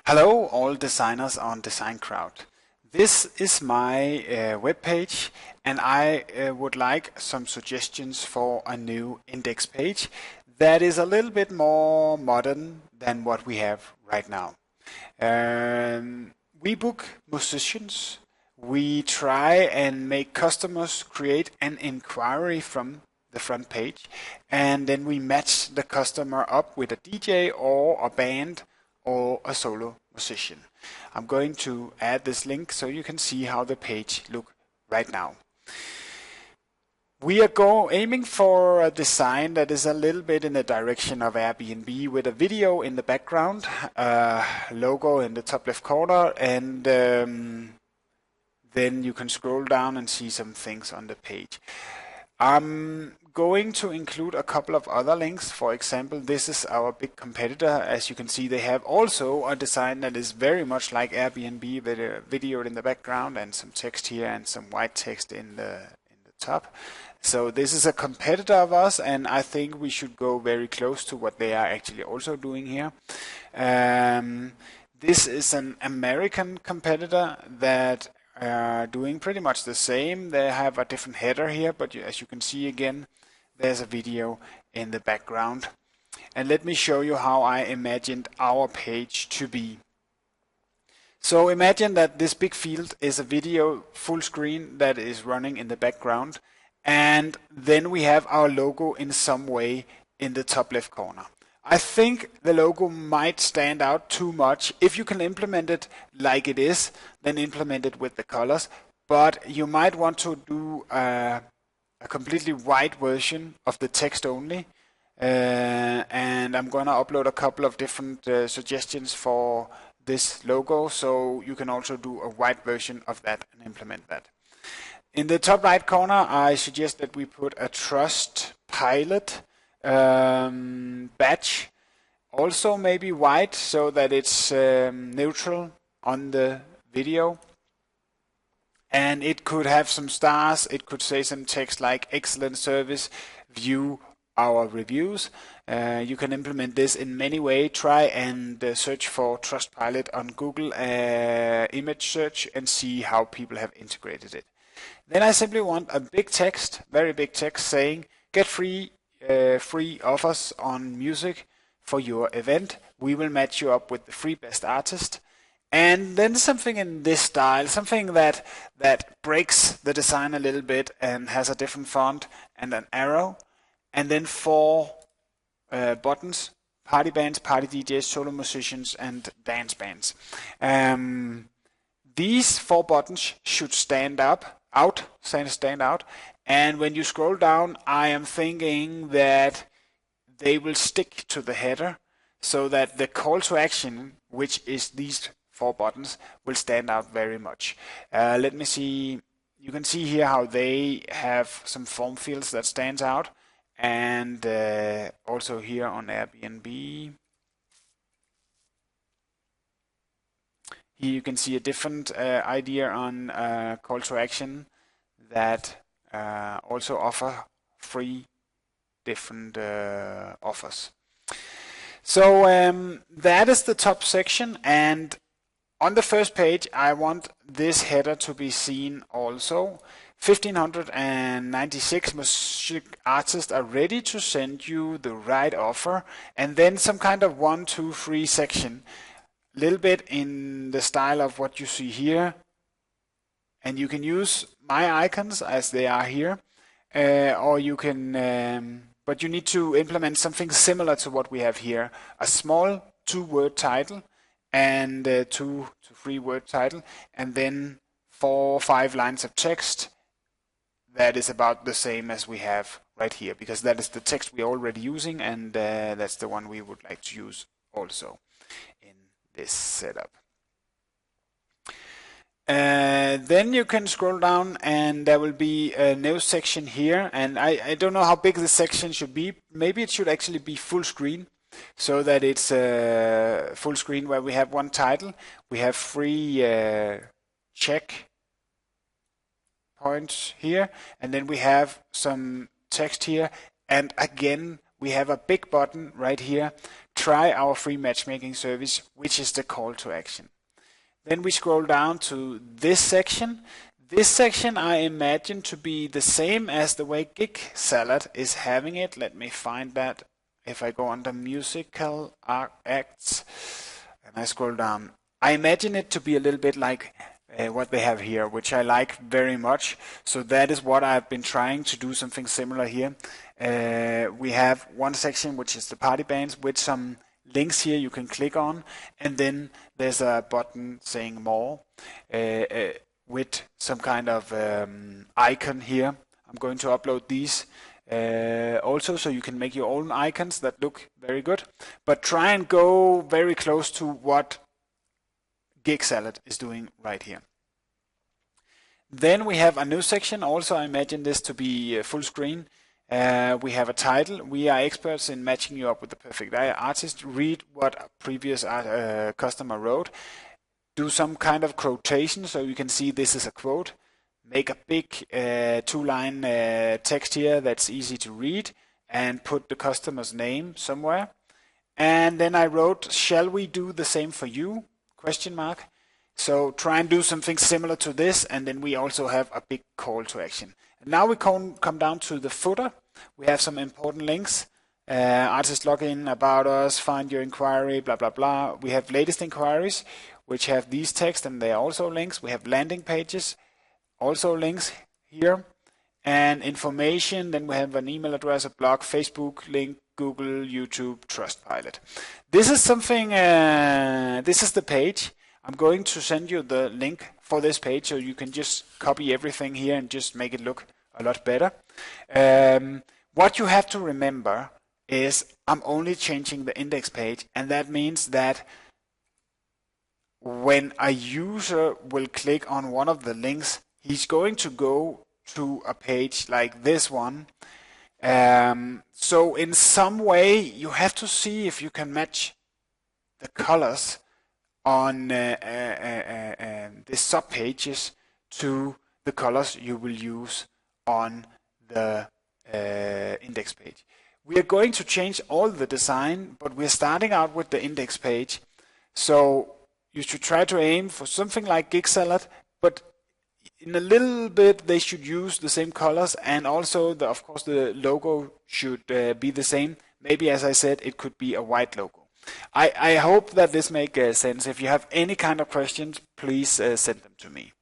Hello, all designers on Design Crowd. This is my web page, and I would like some suggestions for a new index page that is a little bit more modern than what we have right now. We book musicians. We try and make customers create an inquiry from the front page, and then we match the customer up with a DJ or a band or a solo musician. I'm going to add this link so you can see how the page looks right now. We are aiming for a design that is a little bit in the direction of Airbnb, with a video in the background, logo in the top left corner, and then you can scroll down and see some things on the page. I'm going to include a couple of other links. For example, this is our big competitor. As you can see, they have also a design that is very much like Airbnb, with a video in the background and some text here and some white text in the top. So this is a competitor of us, and I think we should go very close to what they are actually also doing here. This is an American competitor that doing pretty much the same. They have a different header here, but as you can see again, there's a video in the background. And let me show you how I imagined our page to be. So imagine that this big field is a video full screen that is running in the background, and then we have our logo in some way in the top left corner. I think the logo might stand out too much. If you can implement it like it is, then implement it with the colors. But you might want to do a completely white version of the text only. And I'm going to upload a couple of different suggestions for this logo, so you can also do a white version of that and implement that. In the top right corner, I suggest that we put a trust pilot badge, also maybe white, so that it's neutral on the video. And it could have some stars. It could say some text like "excellent service, view our reviews." You can implement this in many ways. Try and search for Trustpilot on Google image search and see how people have integrated it. Then I simply want a big text, very big text, saying "get free offers on music for your event. We will match you up with the free best artist." And then something in this style, something that breaks the design a little bit and has a different font and an arrow. And then 4 buttons: party bands, party DJs, solo musicians, and dance bands. These 4 buttons should stand out. And when you scroll down, I am thinking that they will stick to the header, so that the call to action, which is these 4 buttons, will stand out very much. Let me see. You can see here how they have some form fields that stands out, and also here on Airbnb. Here you can see a different idea on call to action that also offer free different offers. So that is the top section, and on the first page I want this header to be seen also. 1596 music artists are ready to send you the right offer, and then some kind of 1, 2, 3 section, a little bit in the style of what you see here. And you can use my icons as they are here, or you can but you need to implement something similar to what we have here. A small 2-word title and 2 to 3-word title, and then 4 or 5 lines of text that is about the same as we have right here, because that is the text we're already using, and that's the one we would like to use also in this setup. Then you can scroll down and there will be a new section here, and I don't know how big this section should be. Maybe it should actually be full screen, so that it's full screen, where we have one title, we have 3 check points here, and then we have some text here, and again we have a big button right here try our free matchmaking service, which is the call to action. Then we scroll down to this section. This section I imagine to be the same as the way Gig Salad is having it. Let me find that. If I go under musical acts and I scroll down, I imagine it to be a little bit like what they have here, which I like very much. So that is what I've been trying to do, something similar here. We have one section which is the party bands with some links here you can click on, and then there's a button saying more with some kind of icon here. I'm going to upload these also, so you can make your own icons that look very good, but try and go very close to what Gig Salad is doing right here. Then we have a new section. Also, I imagine this to be full screen. We have a title. We are experts in matching you up with the perfect artist. Read what a previous customer wrote. Do some kind of quotation so you can see this is a quote. Make a big 2-line text here that's easy to read, and put the customer's name somewhere. And then I wrote, shall we do the same for you? ? So try and do something similar to this, and then we also have a big call to action. And now we come down to the footer. We have some important links. Artist login, about us, find your inquiry, blah, blah, blah. We have latest inquiries, which have these text, and they are also links. We have landing pages, also links here. And information, then we have an email address, a blog, Facebook link, Google, YouTube, Trustpilot. This is something, this is the page. I'm going to send you the link for this page so you can just copy everything here and just make it look a lot better. What you have to remember is I'm only changing the index page, and that means that when a user will click on one of the links, he's going to go to a page like this one. So in some way you have to see if you can match the colors on the sub pages to the colors you will use on the index page. We are going to change all the design, but we're starting out with the index page. So you should try to aim for something like Gig Salad, but in a little bit they should use the same colors, and also of course the logo should be the same. Maybe, as I said, it could be a white logo. I hope that this makes sense. If you have any kind of questions, please send them to me.